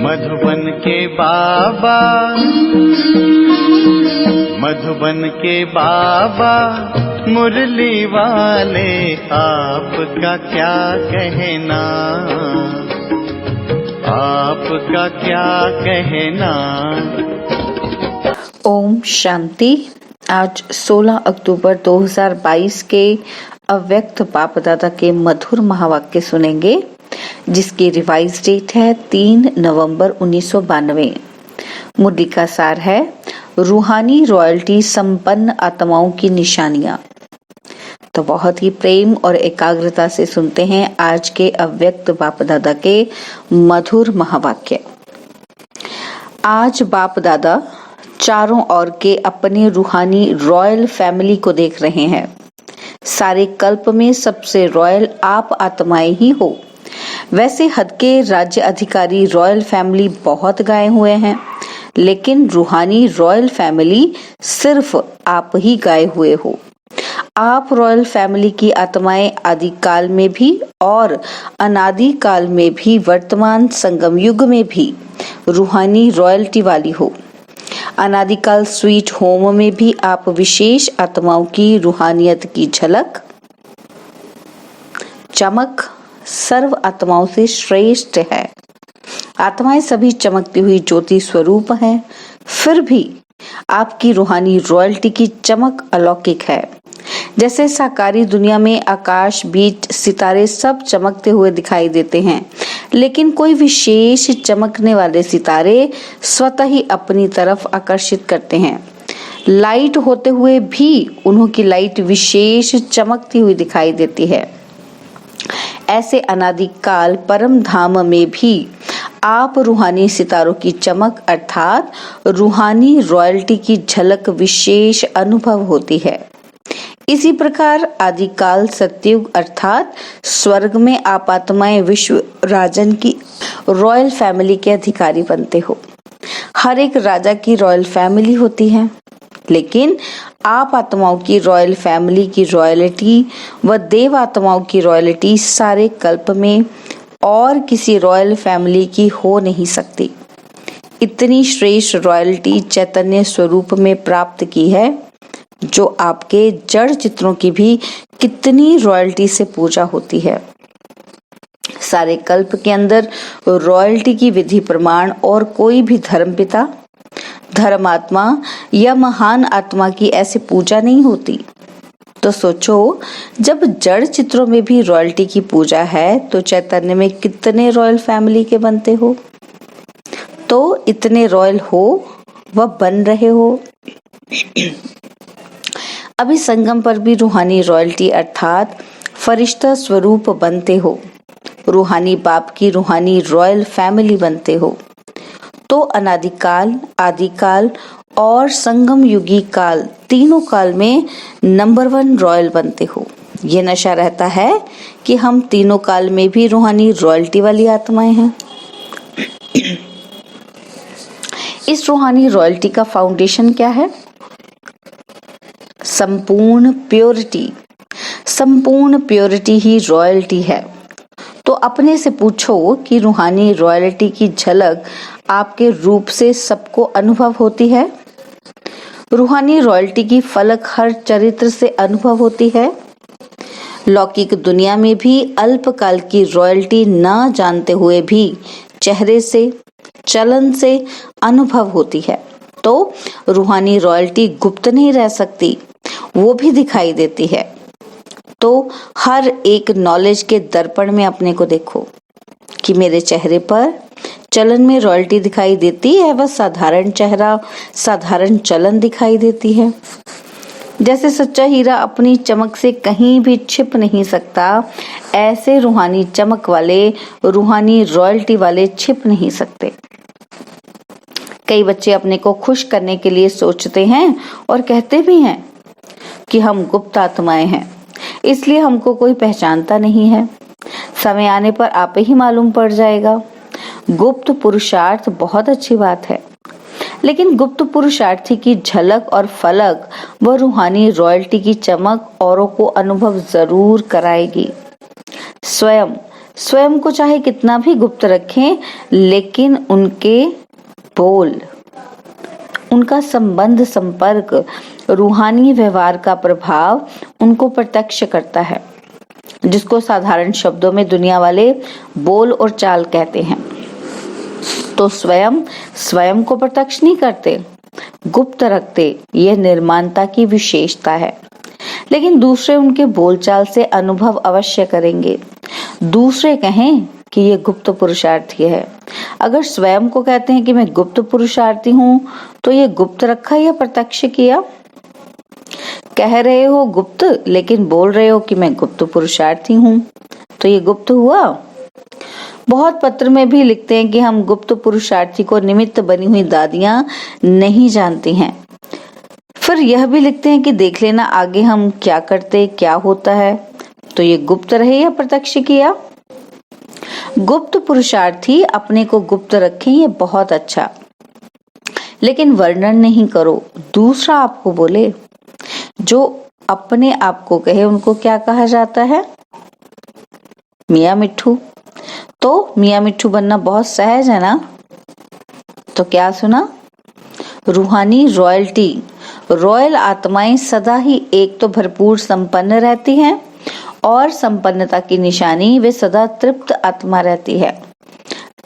मधुबन के बाबा, मधुबन के बाबा मुरली वाले, आपका क्या कहना, आपका क्या कहना। ओम शांति। आज 16 अक्टूबर 2022 के अव्यक्त बाप दादा के मधुर महावाक्य सुनेंगे, जिसकी रिवाइज डेट है 3 नवंबर 1992। मुरली का सार है रूहानी रॉयल्टी संपन्न आत्माओं की निशानियां। तो बहुत ही प्रेम और एकाग्रता से सुनते हैं आज के अव्यक्त बाप दादा के मधुर महावाक्य। आज बाप दादा चारों ओर के अपने रूहानी रॉयल फैमिली को देख रहे हैं। सारे कल्प में सबसे रॉयल आप आत्माएं ही हो। वैसे हद के राज्य अधिकारी रॉयल फैमिली बहुत गाए हुए हैं, लेकिन रूहानी रॉयल फैमिली सिर्फ आप ही गाए हुए हो। आप रॉयल फैमिली की आत्माएं आदि काल में भी और अनादि काल में भी, वर्तमान संगम युग में भी रूहानी रॉयल्टी वाली हो। अनादिकाल स्वीट होम में भी आप विशेष आत्माओं की रूहानियत की झलक, चमक सर्व आत्माओं से श्रेष्ठ है। आत्माएं सभी चमकती हुई ज्योति स्वरूप हैं, फिर भी आपकी रूहानी रॉयल्टी की चमक अलौकिक है। जैसे साकारी दुनिया में आकाश, बीज, सितारे सब चमकते हुए दिखाई देते हैं, लेकिन कोई विशेष चमकने वाले सितारे स्वतः ही अपनी तरफ आकर्षित करते हैं। लाइट होते हुए भी उन्हों की लाइट विशेष चमकती हुई दिखाई देती है। ऐसे अनादिकाल परम धाम में भी आप रूहानी सितारों की चमक अर्थात रूहानी रॉयल्टी की झलक विशेष अनुभव होती है। इसी प्रकार आदिकाल सतयुग अर्थात स्वर्ग में आप आत्माएं विश्व राजन की रॉयल फैमिली के अधिकारी बनते हो। हर एक राजा की रॉयल फैमिली होती है, लेकिन आप आत्माओं की रॉयल फैमिली की रॉयल्टी व देव आत्माओं की रॉयल्टी सारे कल्प में और किसी रॉयल फैमिली की हो नहीं सकती। इतनी श्रेष्ठ रॉयल्टी चैतन्य स्वरूप में प्राप्त की है, जो आपके जड़ चित्रों की भी कितनी रॉयल्टी से पूजा होती है। सारे कल्प के अंदर रॉयल्टी की विधि प्रमाण और कोई भी धर्मपिता, धर्मात्मा या महान आत्मा की ऐसी पूजा नहीं होती। तो सोचो, जब जड़ चित्रों में भी रॉयल्टी की पूजा है, तो चैतन्य में कितने रॉयल फैमिली के बनते हो। तो इतने रॉयल हो व बन रहे हो। अभी संगम पर भी रूहानी रॉयल्टी अर्थात फरिश्ता स्वरूप बनते हो। रूहानी बाप की रूहानी रॉयल फैमिली बनते हो। तो अनादिकाल, आदिकाल और संगम युगी काल, तीनों काल में नंबर 1 रॉयल बनते हो। ये नशा रहता है कि हम तीनों काल में भी रूहानी रॉयल्टी वाली आत्माएं हैं। इस रूहानी रॉयल्टी का फाउंडेशन क्या है? संपूर्ण प्योरिटी। संपूर्ण प्योरिटी ही रॉयल्टी है। तो अपने से पूछो कि रूहानी रॉयल्टी की झलक आपके रूप से सबको अनुभव होती है? रूहानी रॉयल्टी की फलक हर चरित्र से अनुभव होती है? लौकिक दुनिया में भी अल्पकाल की रॉयल्टी न जानते हुए भी चेहरे से, चलन से अनुभव होती है। तो रूहानी रॉयल्टी गुप्त नहीं रह सकती, वो भी दिखाई देती है। तो हर एक नॉलेज के दर्पण में अपने को देखो कि मेरे चेहरे पर चलन में रॉयल्टी दिखाई देती है, वह साधारण चेहरा, साधारण चलन दिखाई देती है। जैसे सच्चा हीरा अपनी चमक से कहीं भी छिप नहीं सकता, ऐसे रूहानी चमक वाले, रूहानी रॉयल्टी वाले छिप नहीं सकते। कई बच्चे अपने को खुश करने के लिए सोचते हैं और कहते भी हैं कि हम गुप्त आत्माएं हैं, इसलिए हमको कोई पहचानता नहीं है। समय आने पर आप ही मालूम पड़ जाएगा। गुप्त पुरुषार्थ बहुत अच्छी बात है, लेकिन गुप्त पुरुषार्थी की झलक और फलक व रूहानी रॉयल्टी की चमक औरों को अनुभव जरूर कराएगी। स्वयं स्वयं को चाहे कितना भी गुप्त रखें, लेकिन उनके बोल, उनका संबंध, संपर्क, रूहानी व्यवहार का प्रभाव उनको प्रत्यक्ष करता है, जिसको साधारण शब्दों में दुनिया वाले बोल और चाल कहते हैं। तो स्वयं को प्रत्यक्ष नहीं करते, गुप्त रखते, यह निर्माणता की विशेषता है। लेकिन दूसरे उनके बोलचाल से अनुभव अवश्य करेंगे। दूसरे कहें कि ये गुप्त पुरुषार्थी है। अगर स्वयं को कहते हैं कि मैं गुप्त पुरुषार्थी हूँ, तो ये गुप्त रखा या प्रत्यक्ष किया? कह रहे हो गुप्त, लेकिन बोल रहे हो कि मैं गुप्त पुरुषार्थी हूँ, तो ये गुप्त हुआ। बहुत पत्र में भी लिखते हैं कि हम गुप्त पुरुषार्थी को निमित्त बनी हुई दादियां नहीं जानती हैं। फिर यह भी लिखते हैं कि देख लेना आगे हम क्या करते, क्या होता है। तो ये गुप्त रहे या प्रत्यक्ष किया? गुप्त पुरुषार्थी अपने को गुप्त रखें, ये बहुत अच्छा, लेकिन वर्णन नहीं करो। दूसरा आपको बोले, जो अपने आप को कहे, उनको क्या कहा जाता है? मियाँ मिट्ठू। तो मियाँ मिट्ठू बनना बहुत सहज है ना? तो क्या सुना? रूहानी रॉयल्टी, रॉयल आत्माएं सदा ही एक तो भरपूर संपन्न रहती हैं, और संपन्नता की निशानी वे सदा तृप्त आत्मा रहती है।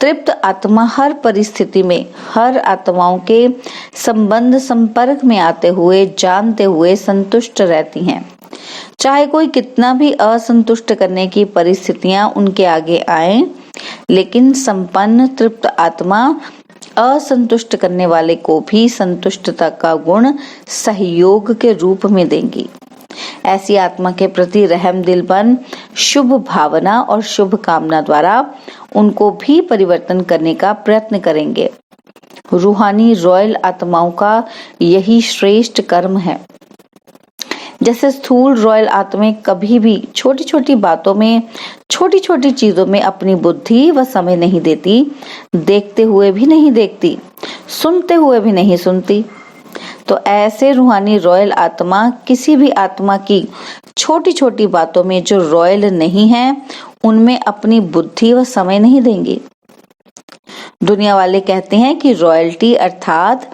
तृप्त आत्मा हर परिस्थिति में हर आत्माओं के संबंध संपर्क में आते हुए, जानते हुए संतुष्ट रहती हैं। चाहे कोई कितना भी असंतुष्ट करने की परिस्थितियां उनके आगे आए, लेकिन संपन्न तृप्त आत्मा असंतुष्ट करने वाले को भी संतुष्टता का गुण सहयोग के रूप में देंगी। ऐसी आत्मा के प्रति रहम दिलपन, शुभ भावना और शुभ कामना द्वारा उनको भी परिवर्तन करने का प्रयत्न करेंगे। रूहानी रॉयल आत्माओं का यही श्रेष्ठ कर्म है। जैसे स्थूल रॉयल आत्माएं कभी भी छोटी छोटी बातों में, छोटी छोटी चीजों में अपनी बुद्धि व समय नहीं देती, देखते हुए भी नहीं देखती, सुनते हुए भी नहीं सुनती, तो ऐसे रूहानी रॉयल आत्मा किसी भी आत्मा की छोटी छोटी बातों में जो रॉयल नहीं है, उनमें अपनी बुद्धि व समय नहीं देंगे। दुनिया वाले कहते हैं कि रॉयल्टी अर्थात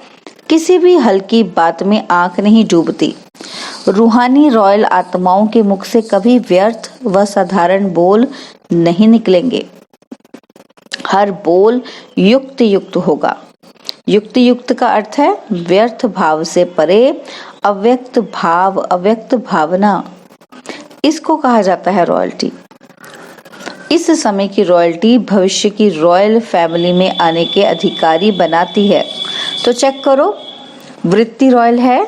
किसी भी हल्की बात में आंख नहीं डूबती। रूहानी रॉयल आत्माओं के मुख से कभी व्यर्थ व साधारण बोल नहीं निकलेंगे। हर बोल युक्त युक्त होगा। युक्त युक्त का अर्थ है व्यर्थ भाव से परे, अव्यक्त भाव, अव्यक्त भावना, इसको कहा जाता है रॉयल्टी। इस समय की रॉयल्टी भविष्य की रॉयल फैमिली में आने के अधिकारी बनाती है। तो चेक करो, वृत्ति रॉयल है।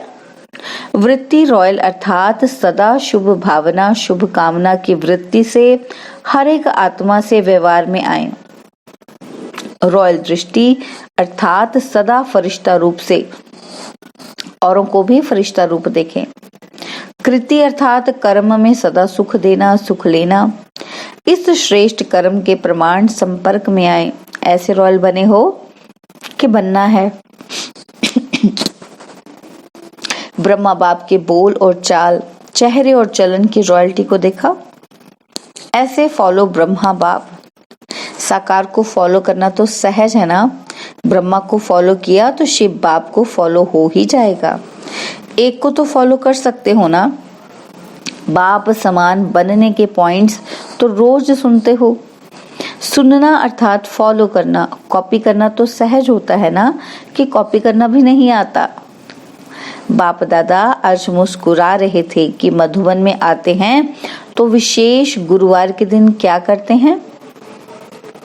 वृत्ति रॉयल अर्थात सदा शुभ भावना, शुभ कामना की वृत्ति से हर एक आत्मा से व्यवहार में आए। रॉयल दृष्टि अर्थात सदा फरिश्ता रूप से औरों को भी फरिश्ता रूप देखें। कृति अर्थात कर्म में सदा सुख देना, सुख लेना। इस श्रेष्ठ कर्म के प्रमाण संपर्क में आए। ऐसे रॉयल बने हो कि बनना है। ब्रह्मा बाप के बोल और चाल, चेहरे और चलन की रॉयल्टी को देखा। ऐसे फॉलो ब्रह्मा बाप। साकार को फॉलो करना तो सहज है ना। ब्रह्मा को फॉलो किया तो शिव बाप को फॉलो हो ही जाएगा। एक को तो फॉलो कर सकते हो ना। बाप समान बनने के पॉइंट्स तो रोज सुनते हो। सुनना अर्थात फॉलो करना। कॉपी करना तो सहज होता है ना, कि कॉपी करना भी नहीं आता। बाप दादा आज मुस्कुरा रहे थे कि मधुबन में आते हैं तो विशेष गुरुवार के दिन क्या करते हैं?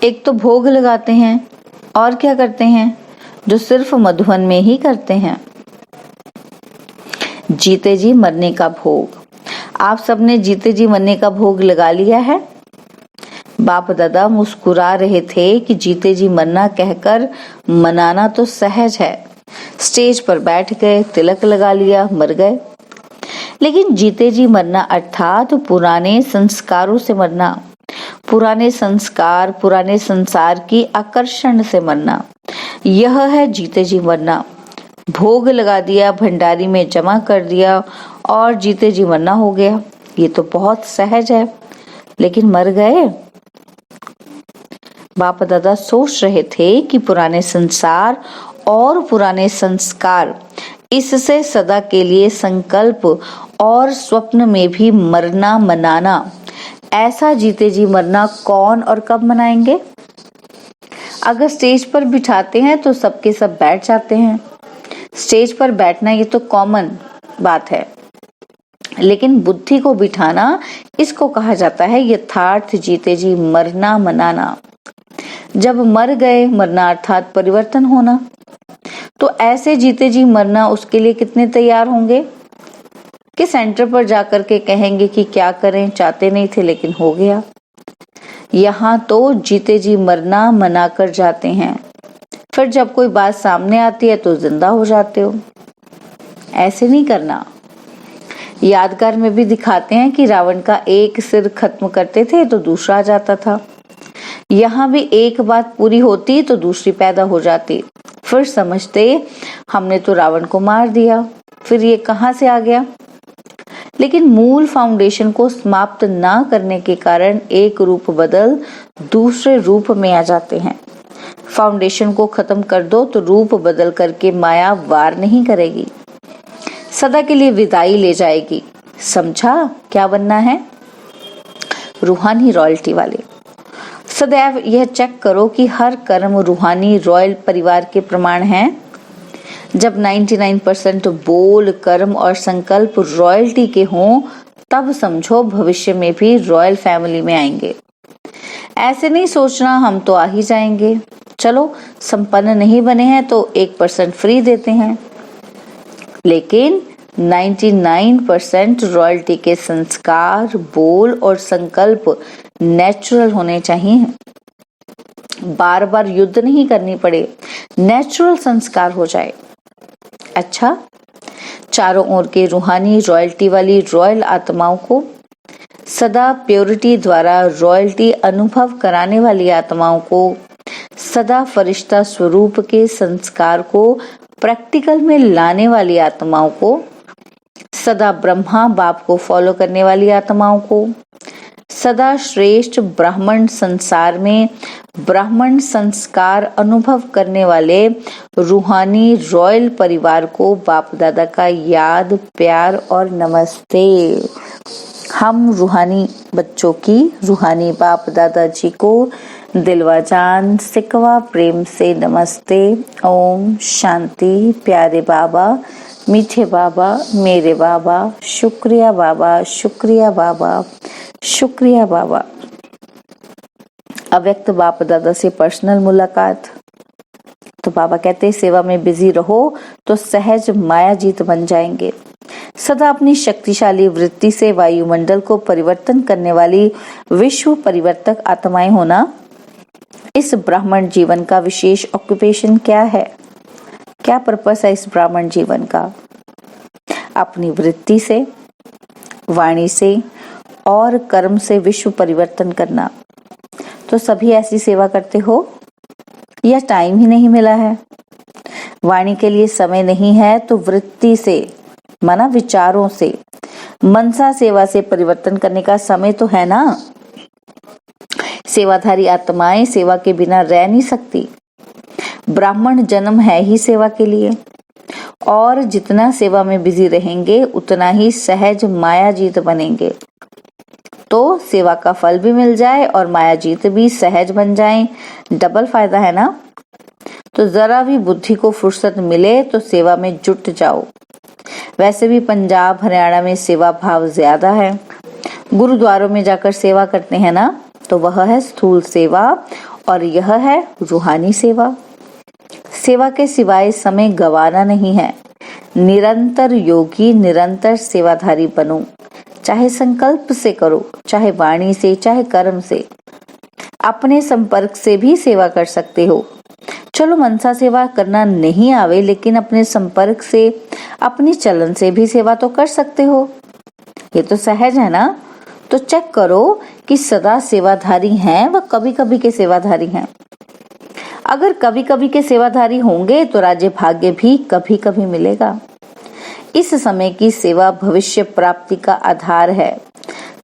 एक तो भोग लगाते हैं, और क्या करते हैं जो सिर्फ मधुबन में ही करते हैं? जीते जी मरने का भोग। आप सबने जीते जी मरने का भोग लगा लिया है। बाप दादा मुस्कुरा रहे थे कि जीते जी मरना कहकर मनाना तो सहज है। स्टेज पर बैठ गए, तिलक लगा लिया, मर गए। लेकिन जीते जी मरना अर्थात पुराने संस्कारों से मरना, पुराने संस्कार, पुराने संसार की आकर्षण से मरना, यह है जीते जी मरना। भोग लगा दिया, भंडारी में जमा कर दिया और जीते जी मरना हो गया। ये तो बहुत सहज है, लेकिन मर गए बाप दादा सोच रहे थे कि पुराने संसार और पुराने संस्कार, इससे सदा के लिए संकल्प और स्वप्न में भी मरना मनाना, ऐसा जीते जी मरना कौन और कब मनाएंगे? अगर स्टेज पर बिठाते हैं तो सबके सब बैठ जाते हैं। स्टेज पर बैठना ये तो कॉमन बात है, लेकिन बुद्धि को बिठाना, इसको कहा जाता है यथार्थ जीते जी मरना मनाना। जब मर गए, मरना अर्थात परिवर्तन होना, तो ऐसे जीते जी मरना, उसके लिए कितने तैयार होंगे कि सेंटर पर जाकर के कहेंगे कि क्या करें, चाहते नहीं थे लेकिन हो गया। यहाँ तो जीते जी मरना मना कर जाते हैं, फिर जब कोई बात सामने आती है तो जिंदा हो जाते हो। ऐसे नहीं करना। यादगार में भी दिखाते हैं कि रावण का एक सिर खत्म करते थे तो दूसरा आ जाता था। यहाँ भी एक बात पूरी होती तो दूसरी पैदा हो जाती। फिर समझते हमने तो रावण को मार दिया, फिर ये कहाँ से आ गया? लेकिन मूल फाउंडेशन को समाप्त ना करने के कारण एक रूप बदल दूसरे रूप में आ जाते हैं। फाउंडेशन को खत्म कर दो तो रूप बदल करके माया वार नहीं करेगी, सदा के लिए विदाई ले जाएगी। समझा क्या बनना है? रूहानी रॉयल्टी वाले। सदैव यह चेक करो कि हर कर्म रूहानी रॉयल परिवार के प्रमाण हैं। जब 99% बोल, कर्म और संकल्प रॉयल्टी के हों, तब समझो भविष्य में भी रॉयल फैमिली में आएंगे। ऐसे नहीं सोचना हम तो आ ही जाएंगे, चलो संपन्न नहीं बने हैं तो 1% फ्री देते हैं। लेकिन 99% रॉयल्टी के संस्कार, बोल और संकल्प नेचुरल होने चाहिए। बार बार युद्ध नहीं करनी पड़े, नेचुरल संस्कार हो जाए। अच्छा, चारों ओर के रूहानी रॉयल्टी वाली रॉयल आत्माओं को, सदा प्योरिटी द्वारा रॉयल्टी अनुभव कराने वाली आत्माओं को, सदा फरिश्ता स्वरूप के संस्कार को प्रैक्टिकल में लाने वाली आत्माओं को, सदा ब्रह्मा बाप को फॉलो करने वाली आत्माओं को, सदा श्रेष्ठ ब्राह्मण संसार में ब्राह्मण संस्कार अनुभव करने वाले रूहानी रॉयल परिवार को बाप दादा का याद, प्यार और नमस्ते। हम रूहानी बच्चों की रूहानी बाप दादा जी को दिलवा जान सिकवा प्रेम से नमस्ते। ओम शांति। प्यारे बाबा, मीठे बाबा, मेरे बाबा, शुक्रिया बाबा, शुक्रिया बाबा, शुक्रिया बाबा। अव्यक्त बाप दादा से पर्सनल मुलाकात। तो बाबा कहते सेवा में बिजी रहो तो सहज माया जीत बन जाएंगे। सदा अपनी शक्तिशाली वृत्ति से वायुमंडल को परिवर्तन करने वाली विश्व परिवर्तक आत्माएं होना। इस ब्राह्मण जीवन का विशेष ऑक्यूपेशन क्या है? क्या पर्पस है इस ब्राह्मण जीवन का? अपनी वृत्ति से, वाणी से और कर्म से विश्व परिवर्तन करना। तो सभी ऐसी सेवा करते हो या टाइम ही नहीं मिला है? वाणी के लिए समय नहीं है तो वृत्ति से, माना विचारों से, मनसा सेवा से परिवर्तन करने का समय तो है ना। सेवाधारी आत्माएं सेवा के बिना रह नहीं सकती। ब्राह्मण जन्म है ही सेवा के लिए, और जितना सेवा में बिजी रहेंगे उतना ही सहज माया जीत बनेंगे। तो सेवा का फल भी मिल जाए और माया जीत भी सहज बन जाए, डबल फायदा है ना। तो जरा भी बुद्धि को फुर्सत मिले तो सेवा में जुट जाओ। वैसे भी पंजाब हरियाणा में सेवा भाव ज्यादा है। गुरुद्वारों में जाकर सेवा करते हैं ना, तो वह है स्थूल सेवा और यह है रूहानी सेवा। सेवा के सिवाय समय गवाना नहीं है। निरंतर योगी, निरंतर सेवाधारी बनो। चाहे संकल्प से करो, चाहे वाणी से, चाहे कर्म से। अपने संपर्क से भी सेवा कर सकते हो। चलो मनसा सेवा करना नहीं आवे, लेकिन अपने संपर्क से, अपनी चलन से भी सेवा तो कर सकते हो। ये तो सहज है ना। तो चेक करो कि सदा सेवाधारी हैं व कभी कभी के सेवाधारी हैं। अगर कभी कभी के सेवाधारी होंगे तो राज्य भाग्य भी कभी कभी मिलेगा। इस समय की सेवा भविष्य प्राप्ति का आधार है।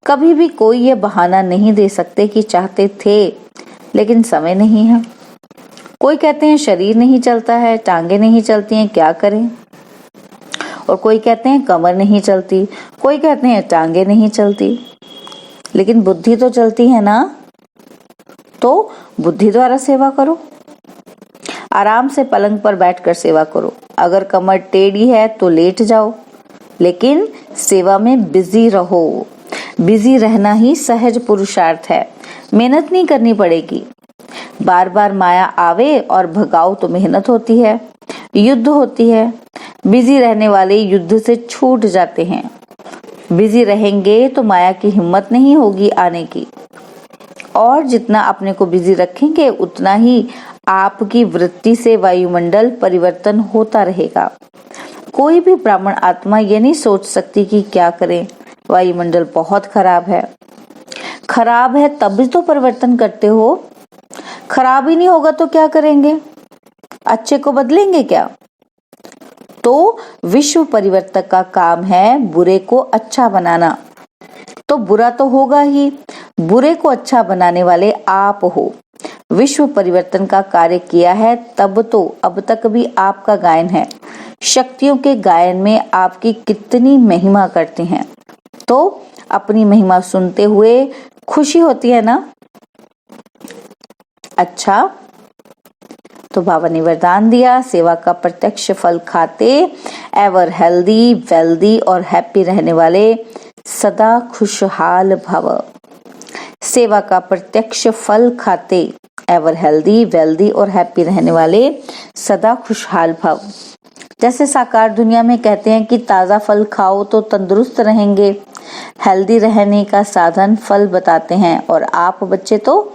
कभी भी कोई ये बहाना नहीं दे सकते कि चाहते थे लेकिन समय नहीं है। कोई कहते हैं शरीर नहीं चलता है, टांगे नहीं चलती हैं, क्या करें। और कोई कहते हैं कमर नहीं चलती, कोई कहते हैं टांगे नहीं चलती, लेकिन बुद्धि तो चलती है ना, तो बुद्धि द्वारा सेवा करो। आराम से पलंग पर बैठकर सेवा करो। अगर कमर टेढ़ी है तो लेट जाओ, लेकिन सेवा में बिजी रहो। बिजी रहना ही सहज पुरुषार्थ है। मेहनत नहीं करनी पड़ेगी। बार बार माया आवे और भगाओ तो मेहनत होती है, युद्ध होती है। बिजी रहने वाले युद्ध से छूट जाते हैं। बिजी रहेंगे तो माया की हिम्मत नहीं होगी आने की। और जितना अपने को बिजी रखेंगे उतना ही आपकी वृत्ति से वायुमंडल परिवर्तन होता रहेगा। कोई भी ब्राह्मण आत्मा ये नहीं सोच सकती कि क्या करें, वायुमंडल बहुत खराब है। खराब है तब भी तो परिवर्तन करते हो। खराब ही नहीं होगा तो क्या करेंगे, अच्छे को बदलेंगे क्या। तो विश्व परिवर्तक का काम है बुरे को अच्छा बनाना। तो बुरा तो होगा ही, बुरे को अच्छा बनाने वाले आप हो। विश्व परिवर्तन का कार्य किया है तब तो अब तक भी आपका गायन है। शक्तियों के गायन में आपकी कितनी महिमा करते हैं, तो अपनी महिमा सुनते हुए खुशी होती है ना। अच्छा, तो बाबा ने वरदान दिया, सेवा का प्रत्यक्ष फल खाते एवर हेल्दी, वेल्दी और हैप्पी रहने वाले सदा खुशहाल भव। सेवा का प्रत्यक्ष फल खाते एवर हेल्दी, वेल्दी और हैप्पी रहने वाले सदा खुशहाल भव। जैसे साकार दुनिया में कहते हैं कि ताजा फल खाओ तो तंदुरुस्त रहेंगे, हेल्दी रहने का साधन फल बताते हैं। और आप बच्चे तो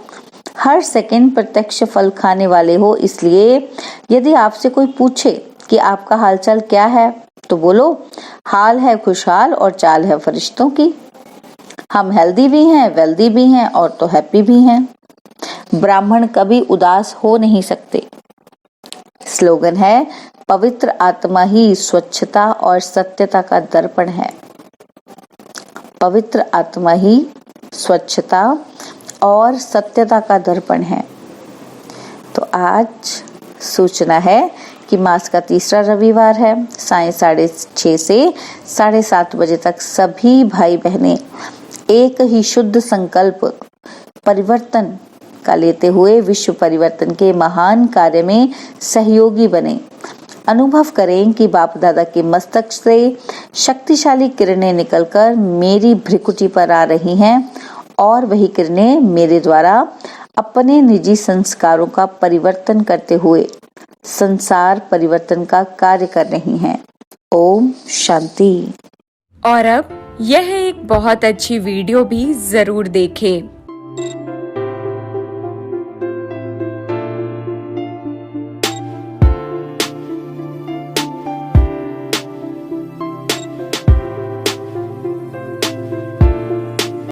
हर सेकंड प्रत्यक्ष फल खाने वाले हो। इसलिए यदि आपसे कोई पूछे कि आपका हालचाल क्या है, तो बोलो हाल है खुशहाल और चाल है फरिश्तों की। हम हेल्दी भी हैं, वेल्दी भी हैं और तो हैप्पी भी हैं। ब्राह्मण कभी उदास हो नहीं सकते। स्लोगन है, पवित्र आत्मा ही स्वच्छता और सत्यता का दर्पण है। पवित्र आत्मा ही स्वच्छता और सत्यता का दर्पण है। तो आज सूचना है कि मास का तीसरा रविवार है। सायं 6:30 से 7:30 बजे तक सभी भाई बहनें एक ही शुद्ध संकल्प परिवर्तन का लेते हुए विश्व परिवर्तन के महान कार्य में सहयोगी बने। अनुभव करें कि बाप दादा के मस्तक से शक्तिशाली किरणें निकलकर मेरी भ्रिकुटी पर आ रही हैं और वही किरणें मेरे द्वारा अपने निजी संस्कारों का परिवर्तन करते हुए संसार परिवर्तन का कार्य कर रही हैं। ओम शांति। और अब यह एक बहुत अच्छी वीडियो भी जरूर देखें।